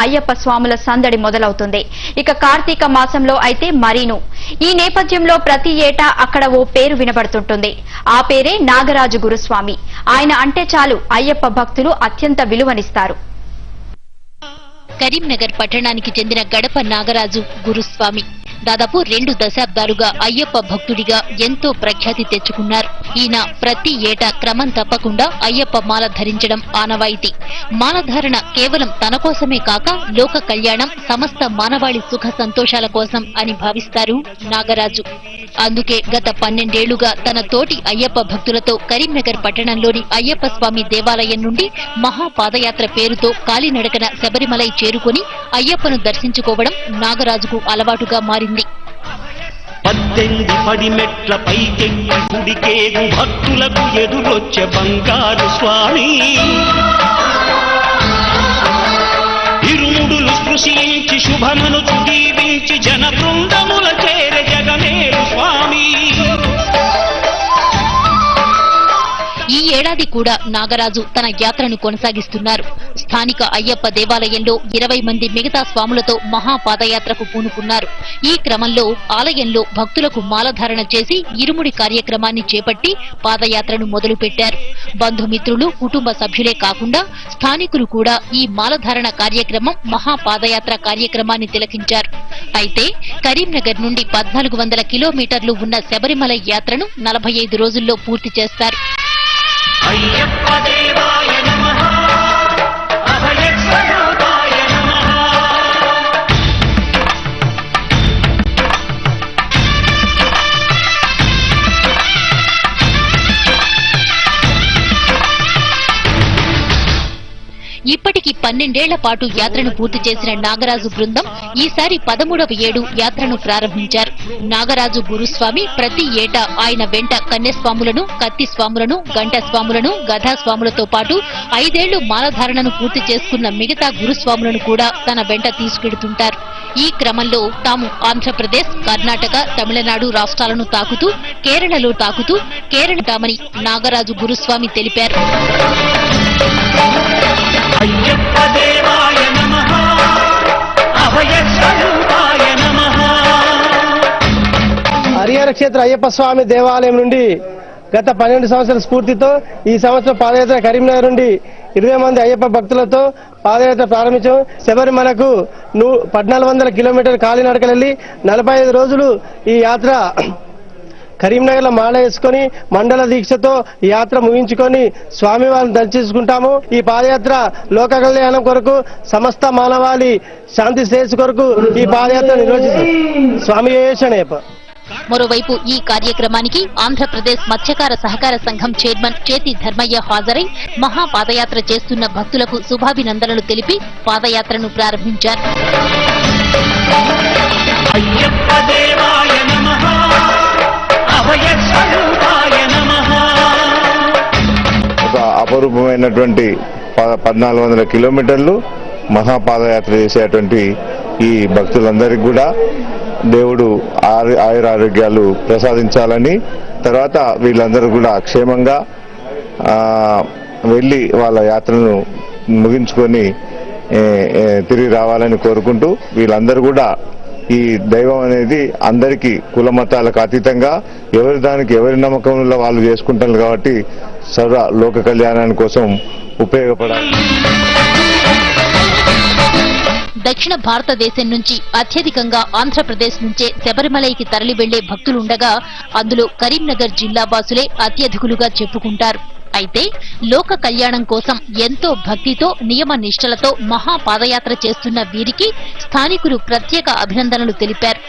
అయ్యప్ప స్వాముల సందడి మొదలవుతుంది. ఇక కార్తీక మాసంలో అయితే మరీను. ఈ నేపథ్యంలో ప్రతి ఏటా అక్కడ ఓ పేరు వినబడుతుంటుంది. ఆ పేరే నాగరాజు గురుస్వామి. ఆయన అంటే చాలు అయ్యప్ప భక్తులు అత్యంత విలువనిస్తారు. కరీంనగర్ పట్టణానికి చెందిన గడప నాగరాజు గురుస్వామి దాదాపు 2 దశాబ్దాలుగా అయ్యప్ప భక్తుడిగా ఎంతో ప్రఖ్యాతి తెచ్చుకున్నారు. ఈయన ప్రతి ఏటా క్రమం తప్పకుండా అయ్యప్ప మాల ధరించడం ఆనవాయితీ. మాలధారణ కేవలం తన కోసమే కాక లోక కళ్యాణం, సమస్త మానవాళి సుఖ సంతోషాల కోసం అని భావిస్తారు నాగరాజు. అందుకే గత 12 ఏళ్లుగా తన తోటి అయ్యప్ప భక్తులతో కరీంనగర్ పట్టణంలోని అయ్యప్ప స్వామి దేవాలయం నుండి మహాపాదయాత్ర పేరుతో కాలినడకన శబరిమలై చేరుకుని అయ్యప్పను దర్శించుకోవడం నాగరాజుకు అలవాటుగా మారింది. 18 పడిమెట్ల పైకెక్కి గుడికేగు భక్తులకు ఎదురొచ్చే బంగారు స్వామి, ఇరుముడులు స్పృశించి శుభమను దీవించి జన బృందముల చేరే జగమేలు స్వామి. ఈ ఏడాది కూడా నాగరాజు తన యాత్రను కొనసాగిస్తున్నారు. స్థానిక అయ్యప్ప దేవాలయంలో 20 మంది మిగతా స్వాములతో మహాపాదయాత్రకు పూనుకున్నారు. ఈ క్రమంలో ఆలయంలో భక్తులకు మాలధారణ చేసి ఇరుముడి కార్యక్రమాన్ని చేపట్టి పాదయాత్రను మొదలుపెట్టారు. బంధుమిత్రులు, కుటుంబ సభ్యులే కాకుండా స్థానికులు కూడా ఈ మాలధారణ కార్యక్రమం మహాపాదయాత్ర కార్యక్రమాన్ని తిలకించారు. అయితే కరీంనగర్ నుండి 1400 కిలోమీటర్లు ఉన్న శబరిమల యాత్రను 45 రోజుల్లో పూర్తి చేస్తారు. అయ్యప్ప దేవాయ నమః, అభయ స్వరూపాయ నమః. ఇప్పటికి 12 ఏళ్ల పాటు యాత్రను పూర్తి చేసిన నాగరాజు బృందం ఈసారి 13వ ఏడు యాత్రను ప్రారంభించారు. నాగరాజు గురుస్వామి ప్రతి ఏటా ఆయన వెంట కన్యస్వాములను, కత్తి స్వాములను, గంట స్వాములను, గదా స్వాములతో పాటు 5 ఏళ్లు మాలధారణను పూర్తి చేసుకున్న మిగతా గురుస్వాములను కూడా తన వెంట తీసుకెడుతుంటారు. ఈ క్రమంలో తాము ఆంధ్రప్రదేశ్, కర్ణాటక, తమిళనాడు రాష్ట్రాలను తాకుతూ కేరళలో తాకుతూ కేరళటామని నాగరాజు గురుస్వామి తెలిపారు. అయ్యప్ప దేవాయ నమః, అభయ స్వరూపాయ నమః. హరిహర క్షేత్ర అయ్యప్ప స్వామి దేవాలయం నుండి గత 12 సంవత్సరాల స్ఫూర్తితో ఈ సంవత్సరం పాదయాత్ర కరీంనగర్ నుండి 20 మంది అయ్యప్ప భక్తులతో పాదయాత్ర ప్రారంభించాం. శబరిమలకు 1400 కిలోమీటర్ల కాలినడకలెళ్లి 45 రోజులు ఈ యాత్ర కరీంనగర్ లో మాల వేసుకుని మండల దీక్షతో యాత్ర ముగించుకొని స్వామివారిని దర్శించుకుంటాము. ఈ పాదయాత్ర లోక కళ్యాణం కొరకు, సమస్త మానవాళి శాంతి శ్రేయస్సు కొరకు ఈ పాదయాత్ర నిర్వహిస్తాం. స్వామి శరణయ్యప్ప. మరోవైపు ఈ కార్యక్రమానికి ఆంధ్రప్రదేశ్ మత్స్యకార సహకార సంఘం చైర్మన్ చేతి ధర్మయ్య హాజరై మహాపాదయాత్ర చేస్తున్న భక్తులకు శుభాభినందనలు తెలిపి పాదయాత్రను ప్రారంభించారు. అయ్యప్ప దేవాయ నమః, అభయ స్వరూపాయ నమః. ఒక అపరూపమైనటువంటి 1400 కిలోమీటర్లు మహాపాదయాత్ర చేసేటువంటి ఈ భక్తులందరికీ కూడా దేవుడు ఆయురారోగ్యాలు ప్రసాదించాలని, తర్వాత వీళ్ళందరూ కూడా క్షేమంగా వెళ్ళి వాళ్ళ యాత్రను ముగించుకొని తిరిగి రావాలని కోరుకుంటూ, వీళ్ళందరూ కూడా ఈ దైవం అనేది అందరికీ కుల మతాలకు అతీతంగా ఎవరి దానికి ఎవరి నమ్మకంలో వాళ్ళు చేసుకుంటారు కాబట్టి సర్వ లోక కళ్యాణాని కోసం ఉపయోగపడాలి. దక్షిణ భారతదేశం నుంచి అత్యధికంగా ఆంధ్రప్రదేశ్ నుంచే శబరిమలైకి తరలి వెళ్లే భక్తులుండగా అందులో కరీంనగర్ జిల్లా వాసులే అత్యధికులుగా చెప్పుకుంటారు. అయితే లోక కళ్యాణం కోసం ఎంతో భక్తితో, నియమ నిష్టలతో మహాపాదయాత్ర చేస్తున్న వీరికి స్థానికులు ప్రత్యేక అభినందనలు తెలిపారు.